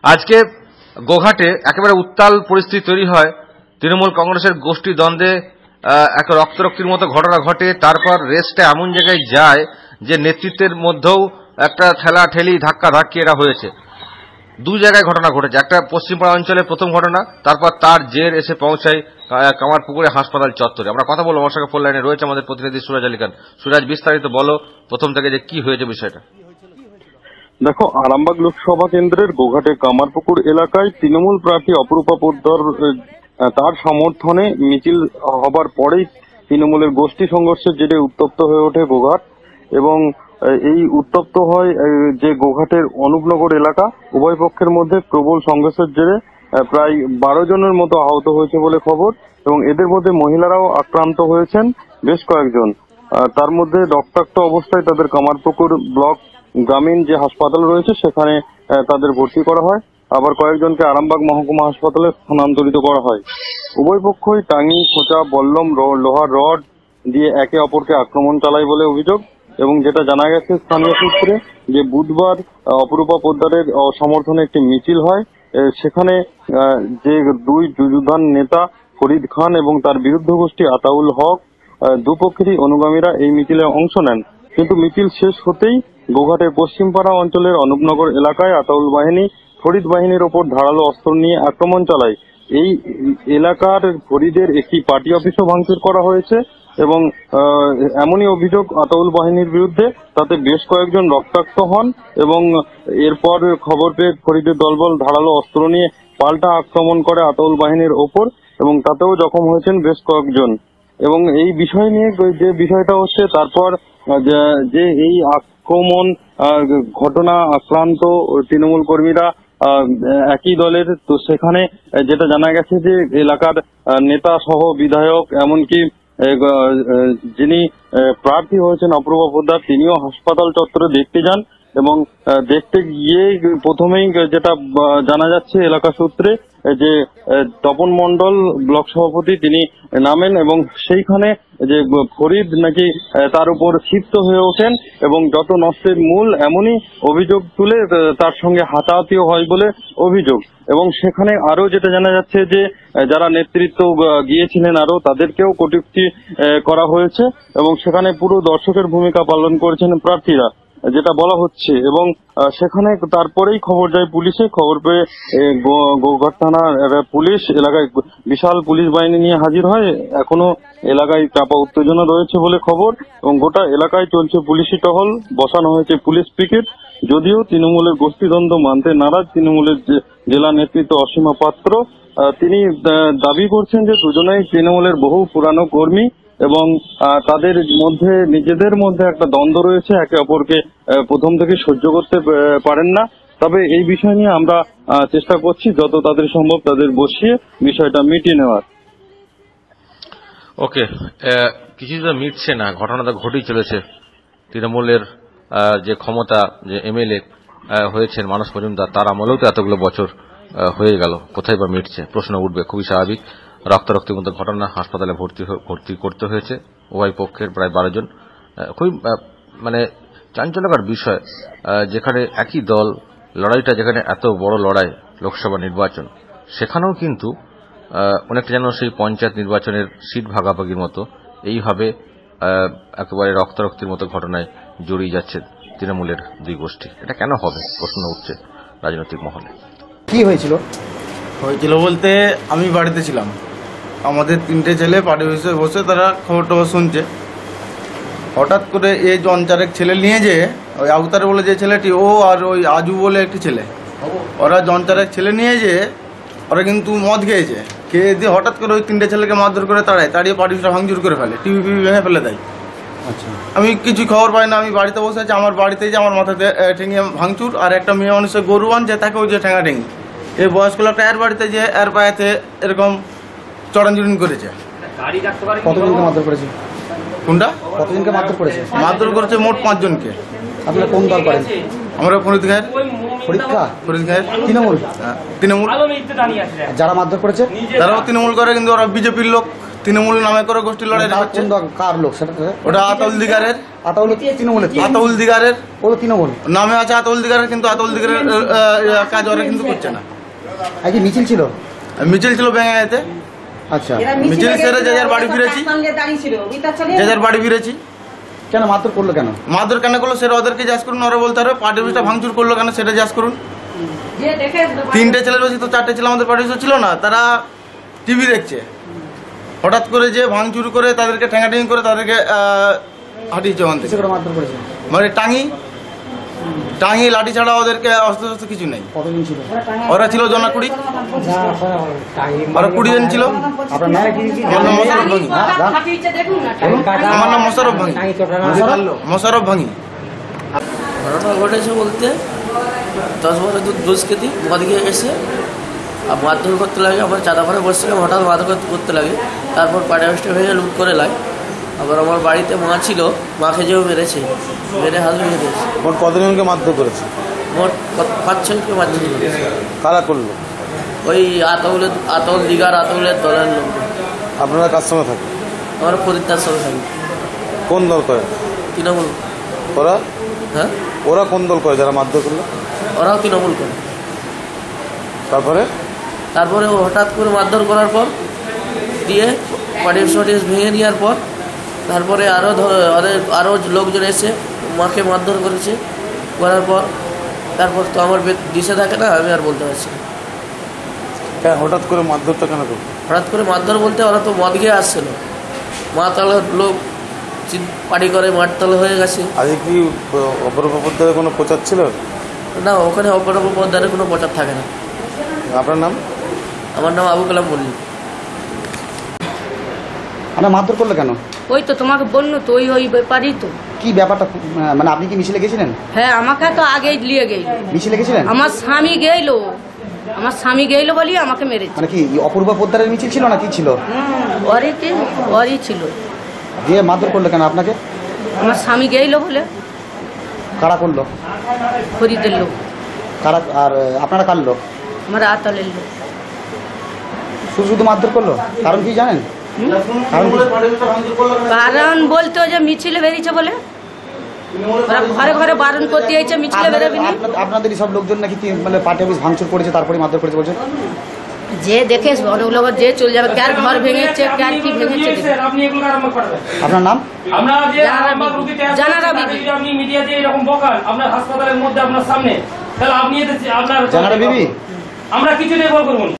আজকে গোঘাটে একেবারে উত্তাল পরিস্থিতি তৈরি হয়। তৃণমূল কংগ্রেসের গোষ্ঠী দ্বন্দ্বে এক রক্তরক্তির মতো ঘটনা ঘটে। তারপর রেসটা এমন জায়গায় যায় যে নেতৃত্বের মধ্যেও একটা ঠেলাঠেলি ধাক্কাধাক্কি এটা হয়েছে। দু জায়গায় ঘটনা ঘটেছে। একটা পশ্চিমপাড়া অঞ্চলে প্রথম ঘটনা, তারপর তার জের এসে পৌঁছায় কামারপুকুরে হাসপাতাল চত্বরে। আমরা কথা বলবো, আমার সঙ্গে ফোন লাইনে রয়েছে আমাদের প্রতিনিধি সুরাজ আলী খান। সুরাজ, বিস্তারিত বলো প্রথম থেকে যে কি হয়েছে বিষয়টা। দেখো, আরামবাগ লোকসভা কেন্দ্রের গোঘাটে কামারপুকুর এলাকায় তৃণমূল প্রার্থী অপরূপা পোদ্দার তার সমর্থনে মিছিল হবার পরেই তৃণমূলের গোষ্ঠী সংঘর্ষের জেরে উত্তপ্ত হয়ে ওঠে গোঘাট। এবং এই উত্তপ্ত হয় যে গোঘাটের অনুপনগর এলাকা। উভয় পক্ষের মধ্যে প্রবল সংঘর্ষের জেরে প্রায় 12 জনের মতো আহত হয়েছে বলে খবর, এবং এদের মধ্যে মহিলারাও আক্রান্ত হয়েছেন বেশ কয়েকজন। তার মধ্যে রক্তাক্ত অবস্থায় তাদের কামারপুকুর ব্লক গ্রামীণ যে হাসপাতাল রয়েছে সেখানে তাদের ভর্তি করা হয়। আবার কয়েকজনকে আরামবাগ মহকুমা হাসপাতালে স্থানান্তরিত করা হয়। উভয় পক্ষই টাঙ্গি, খোঁচা, বল্লম, লোহার রড দিয়ে একে অপরকে আক্রমণ চালায় বলে অভিযোগ। এবং যেটা জানা গেছে স্থানীয় সূত্রে, যে বুধবার অপরূপা পোদ্দারের সমর্থনে একটি মিছিল হয়। সেখানে যে দুই যুযুধান নেতা ফরিদ খান এবং তার বিরুদ্ধ গোষ্ঠী আতাউল হক, দুপক্ষেরই অনুগামীরা এই মিছিলে অংশ নেন। কিন্তু মিছিল শেষ হতেই গোঘাটের পশ্চিমপাড়া অঞ্চলের অনুপনগর এলাকায় আতাউল বাহিনী ফরিদ বাহিনীর ওপর ধারালো অস্ত্র নিয়ে আক্রমণ চালায়। এই এলাকার ফরিদের একটি পার্টি অফিসও ভাঙচুর করা হয়েছে এবং এমনই অভিযোগ আতাউল বাহিনীর বিরুদ্ধে। তাতে বেশ কয়েকজন রক্তাক্ত হন এবং এরপর খবর পেয়ে ফরিদের দলবল ধারালো অস্ত্র নিয়ে পাল্টা আক্রমণ করে আতাউল বাহিনীর ওপর, এবং তাতেও জখম হয়েছেন বেশ কয়েকজন। এবং এই বিষয় নিয়ে যে বিষয়টা হচ্ছে, তারপর যে এই আক্রমণ ঘটনা আক্রান্ত তৃণমূল কর্মীরা একই দলের, তো সেখানে যেটা জানা গেছে যে এলাকার নেতা সহ বিধায়ক, এমনকি যিনি প্রার্থী হয়েছেন অপরূপা পোদ্দার, তিনিও হাসপাতাল চত্বরে দেখতে যান। এবং দেখতে গিয়ে প্রথমেই যেটা জানা যাচ্ছে এলাকা সূত্রে, যে তপন মণ্ডল ব্লক সভাপতি তিনি নামেন এবং সেইখানে যে ফরিদ নাকি তার উপর ক্ষিপ্ত হয়ে ওঠেন এবং যত নষ্টের মূল এমনই অভিযোগ তুলে তার সঙ্গে হাতাহাতিও হয় বলে অভিযোগ। এবং সেখানে আরো যেটা জানা যাচ্ছে যে যারা নেতৃত্ব গিয়েছিলেন আরো তাদেরকেও কটূক্তি করা হয়েছে এবং সেখানে পুরো দর্শকের ভূমিকা পালন করেছেন প্রার্থীরা, যেটা বলা হচ্ছে। এবং সেখানে তারপরেই খবর যায় পুলিশে। খবর পেয়ে গোঘাট থানার পুলিশ এলাকায় বিশাল পুলিশ বাহিনী নিয়ে হাজির হয়। এখনো এলাকায় চাপা উত্তেজনা রয়েছে বলে খবর, এবং গোটা এলাকায় চলছে পুলিশি টহল, বসানো হয়েছে পুলিশ পিকেট। যদিও তৃণমূলের গোষ্ঠীদ্বন্দ্ব মানতে নারাজ তৃণমূলের জেলা নেতৃত্ব অসীমা পাত্র, তিনি দাবি করছেন যে দুজনেই তৃণমূলের বহু পুরানো কর্মী এবং তাদের মধ্যে নিজেদের মধ্যে একটা দ্বন্দ্ব রয়েছে, একে অপরকে প্রথম থেকে সহ্য করতে পারেন না। তবে এই বিষয় নিয়ে আমরা চেষ্টা করছি যত তাদের সম্ভব তাদের বসিয়ে বিষয়টা মিটিয়ে নেওয়ার। ওকে, কিছুই তো মিটছে না, ঘটনা তো ঘটেই চলেছে। তৃণমূলের যে ক্ষমতা, যে এমএলএ হয়েছেন মানস মজুমদার, তার আমলেও তো এতগুলো বছর হয়ে গেল, কোথায় বা মিটছে? প্রশ্ন উঠবে, খুবই স্বাভাবিক। রক্তারক্তির মতো ঘটনা, হাসপাতালে ভর্তি করতে হয়েছে উভয় পক্ষের প্রায় 12 জন। খুবই মানে চাঞ্চল্যকর বিষয়, যেখানে একই দল লড়াইটা, যেখানে এত বড় লড়াই লোকসভা নির্বাচন, সেখানেও কিন্তু অনেকটা যেন সেই পঞ্চায়েত নির্বাচনের সিট ভাগাভাগির মতো এইভাবে একেবারে রক্তারক্তির মতো ঘটনায় জড়িয়ে যাচ্ছে তৃণমূলের দুই গোষ্ঠী। এটা কেন হবে প্রশ্ন উঠছে রাজনৈতিক মহলে। কি হয়েছিল বলতে, আমি বাড়িতে ছিলাম, আমাদের 3টে ছেলে পার্টি অফিসে বসে তারা খবর টবর শুনছে। হঠাৎ করে এই জনচারেক ছেলে নিয়ে যে ওই আউতারে বলে যে ছেলেটি, ও আর ওই আজু বলে একটি ছেলে, ওরা জনচারেক ছেলে নিয়ে যে ওরা কিন্তু মদ খেয়েছে, খেয়ে দিয়ে হঠাৎ করে ওই 3টে ছেলেকে মারধর করে তাড়িয়ে পার্টি অফিসটা ভাঙচুর করে ফেলে, টিভি ভেঙে ফেলে দেয়। আচ্ছা, আমি কিছু খবর পাই না, আমি বাড়িতে বসে আছি, আমার বাড়িতে যে আমার মাথাতে ঠেঙিয়ে ভাঙচুর, আর একটা মেয়ে মানুষের গরু আনছে তাকে ওই যে ঠেঙা ঠেঙি, এই বয়স্ক লোকটা এর বাড়িতে যে এর পায়েতে এরকম চড়ানচুড়িন করেছে। কতজনকে মারধর করেছে? কোনটা? কতজনকে মারধর করেছে? মারধর করেছে মোট 5 জনকে। আপনারা কোন দল করেন? আমরা ফরিদ খায়ের। তৃণমূল? তৃণমূল। যারা মারধর করেছে তারাও তৃণমূল করে, কিন্তু ওরা বিজেপির লোক, তৃণমূল নামে করে গোষ্ঠী লড়াই তার হচ্ছে। কোন কার লোক সেটা তো? ওটা আতাউল দিগারের, আতাউল তৃণমূলের তো? আতাউল দিগারের ও তো তৃণমূল। নামে আছে আতাউল দিগারের, কিন্তু আতাউল দিগারের কাজ ওরা কিন্তু করছে না। আজকে মিছিল ছিল? মিছিল ছিল বেঙ্গাইতে, আচ্ছা, মিছিল সেরে যে যার বাড়ি ফিরেছি, যে যার বাড়ি ফিরেছি। কেন মারধর করলো কেন? মারধর কেন করলো সেটা ওদেরকে জিজ্ঞাসা করুন, ওরা বলতে পারবে। পার্টি অফিসটা ভাঙচুর করলো কেন সেটা জিজ্ঞাসা করুন। 3টে ছেলের বেশি তো 4টে ছেলে আমাদের পার্টি অফিসে ছিল না, তারা টিভি দেখছে। হঠাৎ করে যে ভাঙচুর করে তাদেরকে ঠেঙাঠেঙি করে তাদেরকে হাঁটিয়েছে ওখান থেকে। কিসে করে মারধর করেছে? মানে টাঙি লাঠি ছাড়া ওদেরকে অস্ত্র শস্ত্র কিছু নেই। কতজন ছিল? ওরা ছিল জনা 20, ওরা 20 জন ছিল। আপনার নাম? আমার নাম মোশাররফ ভাঙি। আমার নাম মোশাররফ ভাঙি। মোশাররফ ভাঙি। ঘটনা ঘটেছে বলতে 10-12 দুষ্কৃতী মদ গিয়ে এসে মারধর করতে লাগে। আমার চাঁদা ঘরে বসছিলাম, হঠাৎ মারধর করতে লাগে। তারপর পার্টি অফিসটা ভেঙে লুট করে লাগে। আবার আমার বাড়িতে মা ছিল, মাকে যেও মেরেছে, মেরে হাত ভেঙে দিয়েছে। মোট কতজনকে মারধর করেছে? মোট 5-6জনকে মারধর করেছে। কারা করলো? ওই আতাউল দিগার, আতাউলের দলের লোক। আপনারা কার সঙ্গে থাকেন? আমার ফরিদার সঙ্গে থাকি। কোন দল করে? তৃণমূল। ওরা হ্যাঁ, ওরা কোন দল করে যারা মারধর করলো? ওরাও তৃণমূল করে। তারপরে ও হঠাৎ করে মারধর করার পর দিয়ে পার্টি অফিস ভেঙে নেওয়ার পর তারপরে আরও লোকজন এসে মাকে মারধর করেছে। করার পর তারপর তো আমার দিশে থাকে না, আমি আর বলতে পারছি না। হ্যাঁ, হঠাৎ করে মারধরটা কেন করলো? হঠাৎ করে মারধর বলতে ওরা তো মদ গিয়ে আসছিল, মাতালের লোক পার্টি করে মারতাল হয়ে গেছে। আজকে কি অপরাপরদের কোনো প্রচার ছিল? না, ওখানে অপরাপরদারের কোনো প্রচার থাকে না। আপনার নাম? আমার নাম আবু কালাম মল্লিক। আপনার মারধর করলো কেন? ওই তো তোমাকে বললো তো, ওই ব্যাপারই তো। কি ব্যাপারটা? মানে আপনি কি মিছিলে গেছিলেন? হ্যাঁ, আমাকে তো আগেই নিয়ে গেল। মিছিলে গেছিলেন? আমার স্বামী গেইলো বলি আমাকে মেরেছে। মানে কি অপূর্বা পোদ্দারের মিছিল ছিল না কি ছিল? ওরই ছিল। দিয়ে মারধর করলো কেন আপনাকে? আমার স্বামী গেইলো বলে। কারা করলো? ফরিদের লোক। কারা? আর আপনারা কার লোক? আমার আতালের লোক। শুধু মারধর করলো? কারণ কি জানেন? কারণ বলতো যে মিছিলে বেরিয়েছে বলে, ওরা ঘরে ঘরে বারণ করতে চাইছে মিছিলে বেরোবি না। আপনাদেরই সব লোকজন নাকি মানে পার্টি অফিস ভাঙচুর করেছে, তারপরে মারধর করেছে বলছেন? যে দেখে অনেক লোক যে চলে যাবে, কার ঘর ভেঙেছে, কার কি ভেঙেছে। আপনার নাম? জানারা বিবি। আপনি মিডিয়াতে এরকম বকান আপনার হাসপাতালের মধ্যে আপনার সামনে, তাহলে আপনি জানারা বিবি? আমরা কিছু নির্ভর করবো না।